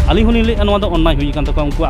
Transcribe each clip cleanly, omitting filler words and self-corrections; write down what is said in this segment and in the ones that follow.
आलिंग होनी ले नवा दो ऑनलाइन हुई कान तको उनको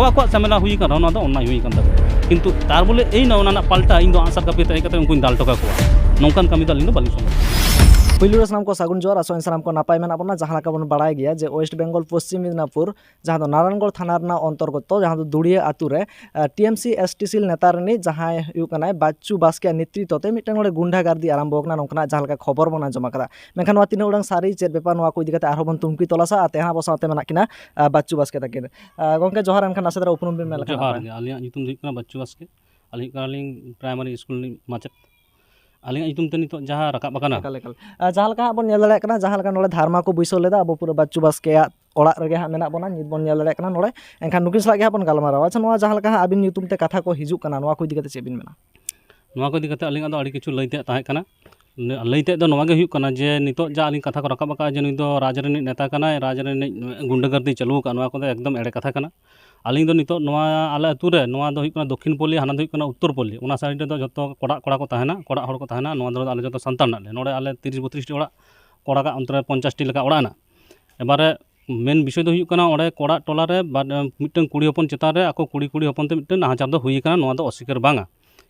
ako झमेला हुई कान नवा दो ऑनलाइन हुई कान तको किंतु तार बोले एई ना ओना पाल्टा इन दो आंसर कापे तय कते उनको दाल टका को नौकान कमी दो आलिंग दो बालिंग सम पुलु सानाम को सागुन जोर आसो सानाम को नापाय मेना बना जहां लका बन बाड़ाय गया जे वेस्ट बेंगल पश्चिम मिदनापुर जहां दो नारायणगढ़ थाना रना अंतर्गत जहां दो दुड़िया आतु रे टीएमसी एसटीसी नेता रनी जहां हुयु कनाय बाच्चू बास्के नेतृत्व ते मिटन नोडे गुंडागार्दी आरंभ होकना नोकना जहां लका खबर बना जमा कदा मेनखान नोआ तिना उडां सारी चेत बेपार नोआ को इदि कते आरो बन तुमकी तलासा तेहा बो साथे मेना किना बाच्चू बास्के ताकिन गंके जोहार एनखान नासेदरा उपनुम बिन मेलका जोहार आलिया नितुम दिक ना बाच्चू बास्के आलिंग कालिंग प्राइमरी स्कूल माचेत आलिंग नितुम ते नितो जहां रकाब बकाना एकाल जहां लका बन नेल दाड़े कना जहां लका नोडे धारमा को बैसो लेदा अब पूरा बाच्चू बास्के ओड़ा रेगे हा मेना बना नित बन नेल दाड़े कना नोडे एनखान नुकिन सला गे बन गालमाराव अच्छा नोआ जहां लका आबिन नितुम ते कथा को हिजुक कना नोआ को इदि कते चेबिन मेना नोआ को इदि कते आलिंग दो आडी किछु लइते ताहे कना लइते दो नोआ गे हुयु कना जे नितो जा आलिंग कथा को रकाब बका जे नुई दो राजरानी नेता कना राजरानी गुंडागर्दी चालू का नोआ को एकदम एड़े कथा कना आलिंग दो नितो नोआ आले अतु रे नोआ दो हुयु कना दक्षिण पल्ली हाना दो हुयु कना उत्तर पल्ली उना साइड दो जतो कोड़ा को ताहेना कोड़ा हड़ को ताहेना नोआ दो आले जतो संतान नाले नोडे आले 30-32 टी ओड़ा कोड़ा का अंतरे 50 टी लका ओड़ा ना एबारे मेन विषय दो हुयु कना ओडे कोड़ा टोला रे मिटन कुड़ी हपन चेतान रे आको कुड़ी हपन ते मिटन नाहाचार दो हुई कना नोआ दो अस्वीकार बांगा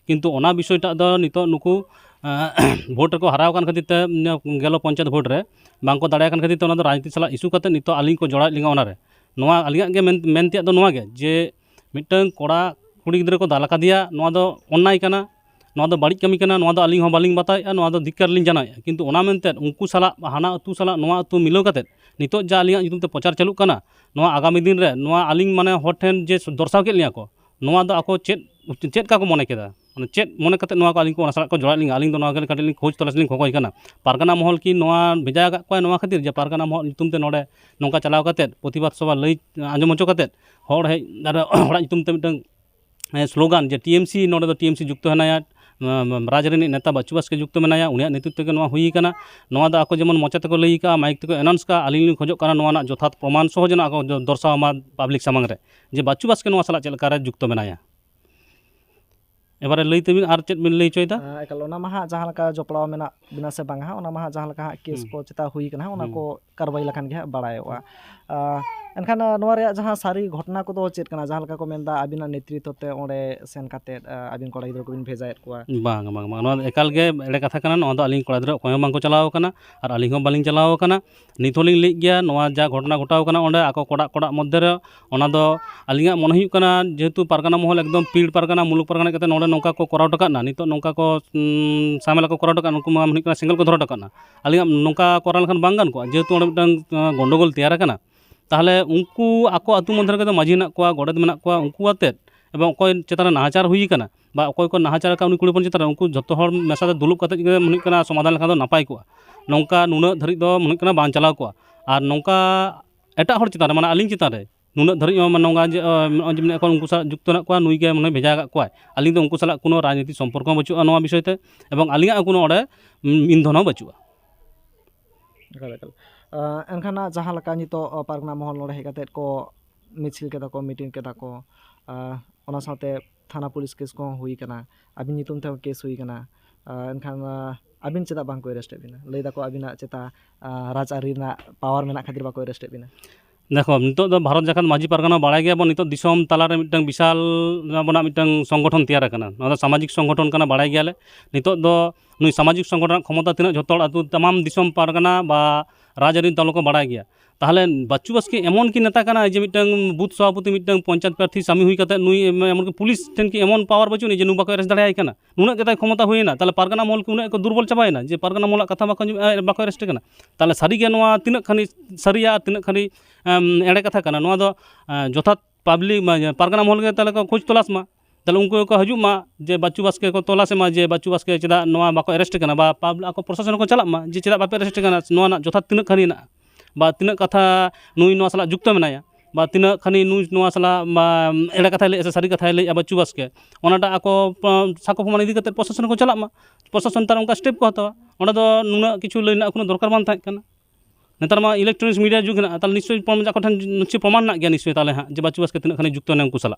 किंतु ओना विषयटा दो नितो नुकु भोट को हराव कान खातिर ते गेलो पंचायत भोट रे बांको दाड़ाय कान खातिर ते ओना दो राजनीति सला इशू काते नितो आलिंग को जोड़ा लिंगा ओना रे नोआ आलिंगा गे मेनते दो नोआ गे जे मिटन कोड़ा कुड़ी गिद्रा को दाला कादिया नोआ दो अन्याय कना नोआ दो बाड़ी कमी कना नोआ दो आलिंग हो बालिंग बताया नोआ दो धिक्कार लिंग जानाय किंतु ओना मेनते उनको सला हाना अतु सला नोआ अतु मिलो काते नितो जा आलिंगा नितुम ते प्रचार चालू कना नोआ आगामी दिन रे नोआ आलिंग माने हर ठेन जे दर्शाव के लिया को नोआ दो आको चेत का को मने केदा माने चेत मने काते नोआ को आलिंग को सला को जोड़ा लिंग आलिंग दो नोआ के काटे लिंग खोज तलाश लिंग खोकोय कना पारगाना महल की नोआ भेजा का नोआ खातिर जे पारगाना महल नितुम ते नोडे नोंका चलाव काते प्रतिबाद सभा लई आंजम होचो काते हर हे हड़ा नितुम ते मिटन स्लोगान जे टीएमसी नोडे दो टीएमसी जुक्त हनाया राजरानी नेता बाच्चू बास्के जुक्त मेनाया उनिया नेतृत्व के नोआ हुई कना नोआ दो आको जेमन मोचा तको लई का माइक तको अनाउंस का आलिंग खोजो कना नोआ ना जथात प्रमाण सह जन आको दर्शाव मा पब्लिक सामंग रे जे बाच्चू बास्के नोआ सला चेलका रे जुक्त मेनाया एबारे लई तबिन आर चेत बिन लई चोयदा एकाल ओना मा जहां लका जपड़ाव मेना बिना से बांगा ओना मा जहां लका केस को चेता हुई कना ओना को कारवाई लखान गे बाड़ायोआ एनखान नोआ रे जहां सारी घटना को दो चेत कना जहां लका को मेनदा आबिना नेतृत्व ते ओंडे सेन काते आबिन कोड़ा गिद्रा को बिन भेजायत कोआ बांग नोआ एकाल गे एड़े कथा कना नोआ दो आलिंग कोड़ा गिद्रा कोय बांग को चलाव कना आर आलिंग हो बालिंग चलाव कना नित होलिंग लई गया नोआ जा घटना घटाव कना ओंडे आको कोड़ा मध्य रे ओना दो आलिंगा मन हुयु कना जेहेतु पारगाना महल एकदम पीड़ पारगाना मुलुक पारगाना कते नोडे नोंका को कराव टकाना नितो नोंका को सामेला को कराव टकाना नुकु मा हुयु कना सिंगल को धरो टकाना आलिंगा नोंका कराव लखान बांग गान को जेहेतु ओंडे मिटन गंडगोल तैयार कना ताहले उनको आको आतु मध्य रे माझी ना को गोडेत मेना को उनको आते एवं अकोय चेतान नाहाचार हुई कना बा अकोय को नाहाचार का उनी कुड़ी हपन चेतान उनको जतो हर मेसा दुलुब काते गे हुयु कना समाधान लखान दो नापाय को नोंका नुना धरि दो हुयु कना बांग चलाव को आर नोंका एटा हर चेतान माने आलिंग चेतान रे नुना धरि नोंगा जे जेमने अकोन उनको सा जुक्त ना को नुई गे माने भेजा का को आलिंग दो उनको सला कोनो राजनीति सम्पर्क बचुआ नोआ विषय ते एवं आलिंगा कोनो ओडे इंधन बचुआ एनखान जहां लका नितो पारगना महल नोडे हे काते को मिছিল केदा को मीटिंग केदा को ओना साथे थाना पुलिस केस को हुई कना आबिन नितुम ते केस हुई कना एनखान आबिन चेदा बांग को अरेस्ट बिना लई दाको आबिना चेता राजआरी ना पावर मेना खातिर बाको अरेस्ट बिना देखो नितो दो भारत जाकात माझी पारगाना बाड़ाय गया बो नितो दिसोम तालारे मिटन विशाल बना मिटन संगठन तैयार कना नोदा सामाजिक संगठन कना बाड़ाय गयाले नितो दो नुई सामाजिक संगठन क्षमता तिना जतोड़ आतु तमाम दिसोम पारगाना बा राजआरी दल को बाड़ाय गया ताहले बाच्चू बास्के एमन की नेता कना जे मिटन बूथ सभापति मिटन पंचायत प्रार्थी सामी हुई काते नुई एमन की पुलिस ठेन की एमन पावर बचुनी जे नु बाको अरेस्ट दाड़ाय कना नुना गेता क्षमता हुईना ताहले पारगाना महल की उना को दुर्बल चाबायना जे पारगाना महल कथा बाको अरेस्ट कना ताहले सारी गे नोआ तिना खानी सारिया तिना खानी एड़े कथा कना नोआ दो जथात पब्लिक पारगाना महल गे ताहले को खोज तलाश मा ताहले उनको को हजू मा जे बाच्चू बास्के को तलाश मा जे बाच्चू बास्के चेदा नोआ बाको अरेस्ट कना बा आको प्रशासन को चला मा जे चेदा बापे अरेस्ट कना नोआ ना जथात तिना खानी ना बा तिना कथा नुई नोआ सला जुक्त मेनाया बा तिना खानी नुई नोआ सला एड़ा कथा ले सारी कथा ले बाच्चू बास्के ओनाटा आको साको प्रमाण इदी कते प्रशासन को चला मा प्रशासन तार उनका स्टेप को हतावा ओना दो नुना किछु लैना कोनो दरकार बान थाय कना नेतार मा इलेक्ट्रॉनिक्स मीडिया जुग ना ताल निश्चय प्रमाण जाको ठन निश्चय प्रमाण ना गया निश्चय ताले हां जे बाच्चू बास्के तिना खानी जुक्त ने उनको सला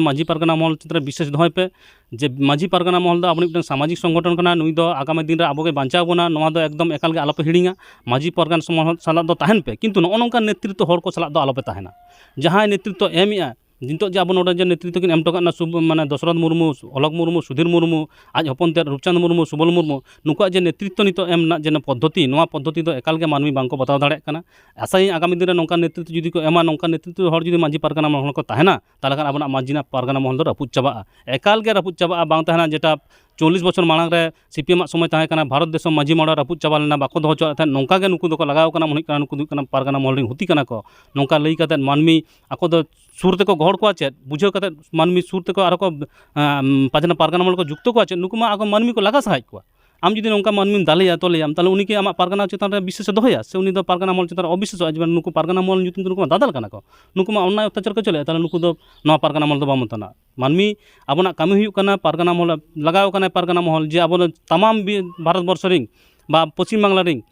माजी पारगाना महल चित्र विशेष दोहय पे जे माजी पारगाना महल दो अपनी सामाजिक संगठन कना नुई दो आगामी दिन रे आबोगे बांचाव बोना नोआ दो एकदम एकाल गे आलोपे हिड़िंगा माजी पारगाना महल साला दो ताहेन पे किंतु नोंका नेतृत्व हर को साला दो आलोपे ताहेना जहां नेतृत्व एमइया नितोग जे आबो नोडे जे नेतृत्व किन एम टो काना माने दशरथ मुर्मू अलक मुर्मू सुधीर मुर्मू आज हपन ते रूपचंद मुर्मू सुबल मुर्मू नुकुआ जे नेतृत्व नितो एम ना जे पद्धति नोआ पद्धति दो एकाल गे मानमी बांको बताव दाड़े काना आसाई आगामी दिन रे नोंका नेतृत्व जुदी को एमा नोंका नेतृत्व हर जुदी मांझी पारगाना महल को ताहेना ताले खान आबना मांझीना पारगाना महल दो रापुद चाबा एकाल गे रापुद चाबा बांग ताहेना जेटा 40 बछर मांग रे सीपीएम समय ताहे काना भारत देशम मांझी माड़ा रापुद चाबा लेना बाको दोहो चो नोंका गे नुकु दो लगाव काना मन काना नुकु दु काना पारगाना महल रिंग हुती काना को नोंका लई काते मानमी आको दो सुर तेको गहड़ को चेत बुझाव काते मानमी सुर तेको आरो को पाजना पारगाना महल को जुक्त को चेत नुकु मा आको मानमी को लगा सहाय को आम जुदी नोंका मानमी दालेया तोलेयाम ताले उनी के आमा पारगाना चेतान रे विशेष दोहया से उनी दो पारगाना महल चेतान अविशेष आज नुकु पारगाना महल नुतुम नुकु दादाल काना को नुकु मा अन्याय अत्याचार को चले ताले नुकु दो नवा पारगाना महल दो बामतना मानमी आबोना कामी हुयुग काना पारगाना महल लगाव काना पारगाना महल जे आबो तमाम भारत वर्ष रिंग बा पश्चिम बांगला रिंग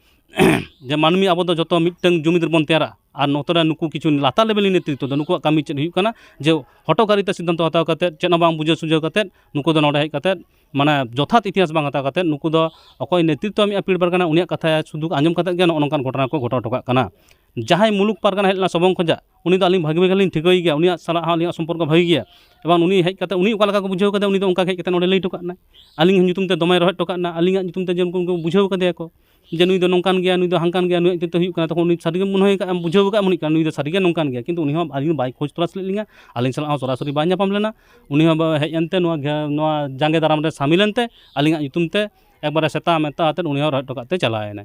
जे मानमी आबो दो जतो मिटटंग जुमिद बन तेरा और नोतरा नुकु किछु लाता लेवल नेतृत्व दो नुकु कामी चेद हुयुग काना जे हटोकारिता सिद्धांत हताव काते चेद बांग बुझे सुझाव काते नुकु दो नोडे हेज काते माने जथात इतिहास बांग हताव काते नुकु दो अकय नेतृत्व मी अपील बार काना उनिया कथा सुदु आंजम काते गे नोनकान घटना को घटाव टोका काना जहां मुलुक पारगाना हेजना सबंग खजा उनी दो आलिंग भागी भागी लिंग ठिकई गया उनिया साला आलिंग संपर्क भागी गया एवं उनी हेज काते उनी ओका लगा को बुझाव काते उनी दो ओका हेज काते नोडे लई टोकाना आलिंग nyutum ते दमे रहे टोकाना आलिंग nyutum ते जेन को बुझाव काते को जे नुई दो नोंकान गया नुई दो हांकान गया नुई ते हुयुग काना तखन उनी सारिगे मन होय का बुझाव का मुनि का नुई दो सारिगे नोंकान गया किंतु उनी हो आलिंग बाई खोज तलाश लेलिंगा आलिंग साला सरासरी बाई ᱧᱟᱯᱟᱢ लेना उनी हो हेज एनते नोआ जांगे दाराम रे शामिल एनते आलिंग nyutum ते एकबारे सेता मेता आते उनी हो रहे टोकाते चलायना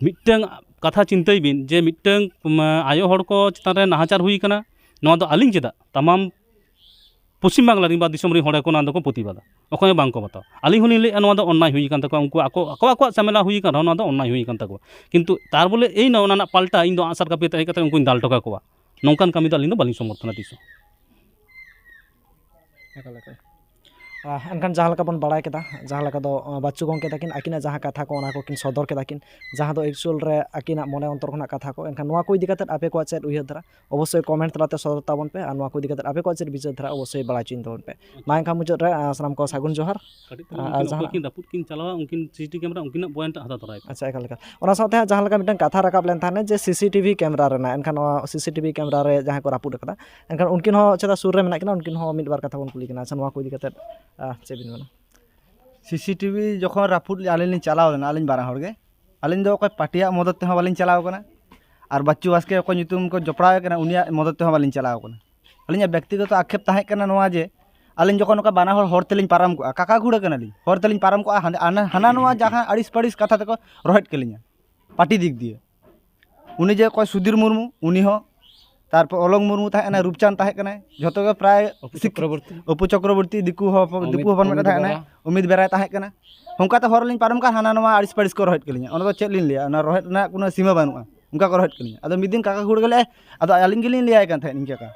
मिटटंग कथा चिंतई बिन जे मिटटंग आयो हड़ को चितान रे नाहाचार हुई काना नोआ दो आलिंग चेदा तमाम पश्चिम बांगला रिंग बा दिसम रिंग हड़े को ना दो को प्रतिबादा अखय बांग को बताओ आलिंग होनी ले नोआ दो अन्याय हुई कान तको उनको आको आको सामेला हुई कान नोआ दो अन्याय हुई कान तको किंतु तार बोले एई ना ओना पाल्टा इन दो आसार कापे तय काते उनको दाल टोका कोवा नोंकान कामी दो आलिंग दो बालिंग समर्थन दिसो एनखान जहाँ लेका बन बड़ाय केदा जहाँ लेका दो बाच्चू गंके ताकिन आकिना जहाँ कथा को ओना को किन सदर केदा किन जहाँ दो एक्चुअल रे आकिना मने अंतर खना कथा को एनखान नोआ को इदि काते आपे को चेत उयहर धरा अवश्य कमेंट तलाते सदर ताबन पे आ नोआ को इदि काते आपे को चेत बिचार धरा अवश्य बड़ाय चिन ताबन पे मा एनखान मुचाद रे सानाम को सागुन जोहार जहाँ किन रापुद किन चलावा उनकिन सीसीटीवी कैमरा उनकिन पॉइंट हता तराय अच्छा एकाल लेका ओना साथे जहाँ लेका मिटन कथा राकाब लेन थाने जे सीसीटीवी कैमरा रेना एनखान सीसीटीवी कैमरा रे जहाँ को रापुद कदा एनखान उनकिन हो चेता सुर रे मेना किना उनकिन हो मिद बार कथा बन कुली किना अच्छा नोआ को इदि काते चेबिन मेना सीसीटीवी जखन रापुद आलिंग चलाव लेना आलिंग बारा हड़गे आलिंग दो पार्टिया मदद तेहो बालिंग चलाव कना और बच्चू बास्के को nyutum को जपड़ाव कना उनिया मदद तेहो बालिंग चलाव कना आलिंग व्यक्तिगत आक्षेप ताहे कना नोआ जे आलिंग जखन ओका बाना हर तेलिंग पाराम को काका घुड़ा कना लिंग हर तेलिंग पाराम को हाना नोआ जहाँ अड़िस पड़िस कथा तको रहित केलिंगा पार्टी दिक दिए उनी जे कोई सुधीर मुर्मू उनी हो तारपर अलंग मुर्मू ताहेना रूपचांद ताहेकना जतो के प्राय अपु चक्रवर्ती दिकु हपन में ताहेना उम्मीद बेराय ताहेकना हुंका तो हर लिंग पारम का हाना नोआ अड़िस पड़िस को रहित केलिंगा ओना दो चेत लिंग लिया ओना रहित ना कोनो सीमा बानुआ उनका को रहित केलिंगा आदो मिदिन काका गुड़ गेले आदो आलिंग गेलिंग लिया कान थाहे निंका का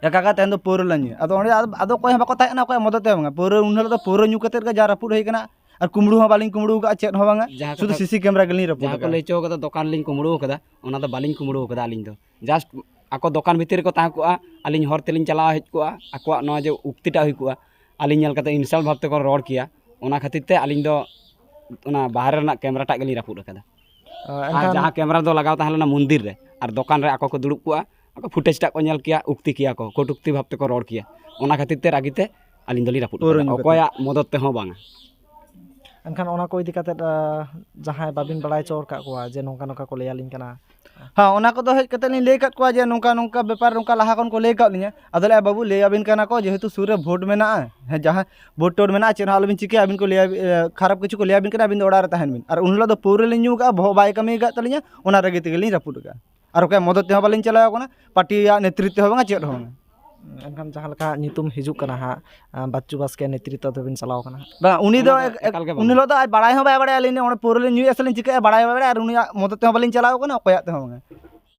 या काका तेन दो पोर लानी आदो ओंडे आदो कोय बाको ताहेना कोय मदद ते बांगा पोर उनहल दो पोर न्यू कतेर के जा रापुद होई कना और कुमड़ू हो बालिंग कुमड़ू का चेत हो बांगा शुद्ध सीसी कैमरा गेलिंग रापुद जहाँ को ले चो कदा दुकान लिंग कुमड़ू कदा ओना दो बालिंग कुमड़ू कदा आलिंग दो जस्ट आको दुकान भीतर को ताह कोआ आलिंग हर तेलिंग चलाव हेज कोआ आको नोआ जे उक्तिटा हुई कोआ आलिंग नेल कते इंसल्ट भाव ते को रोड किया ओना खातिर ते आलिंग दो ओना बाहर रना कैमरा टा गेलिंग रापुद कदा जहाँ कैमरा दो लगाव ताहलेना मंदिर रे और दुकान रे आको को दुड़ुब कोआ आको फुटेज टा को नेल किया उक्ति किया को कोटुक्ति भाव ते को रोड किया ओना खातिर ते रागिते आलिंग दली रापुद अकोया मदद ते हो बांगा एनखान ओना को इदि काते जहाँ बाबिन बड़ाय चोर का कोआ जे नोंका नोंका को लेयालिंग कना हाँ ओना को दो हेज कते लिंग ले कत कोआ जे नोंका नोंका व्यापार नोंका लहा कोन को ले कात लिंगा अदले बाबू ले आबिन कना को जेहेतु सुर रे भोट मेना है जहाँ भोट टोड मेना चेन आलबिन चिके आबिन को ले खराब किछु को ले आबिन कना आबिन दो ओड़ा रे ताहेन बिन और उनलो दो पूरे लिंग न्यू का भो बाय कमी का तलिया ओना रगे ते गेलिंग रापुद का और ओके मदद ते बालिंग चलाव कना पार्टी या नेतृत्व हो बांगा चेत हो बांगा एनखान जहाँ लेका नितुम हिजुक कना हा बच्चू बास्के नेतृत्व दबिन चलाव कना बा उनी दो उनी लो दो बाड़ाय हो बाय बाड़ाय आलिंग ओने पूरे लिंग न्यू असलिंग चिके बाड़ाय बाय और उनी मदद ते बालिंग चलाव कना कोया ते हो बांगा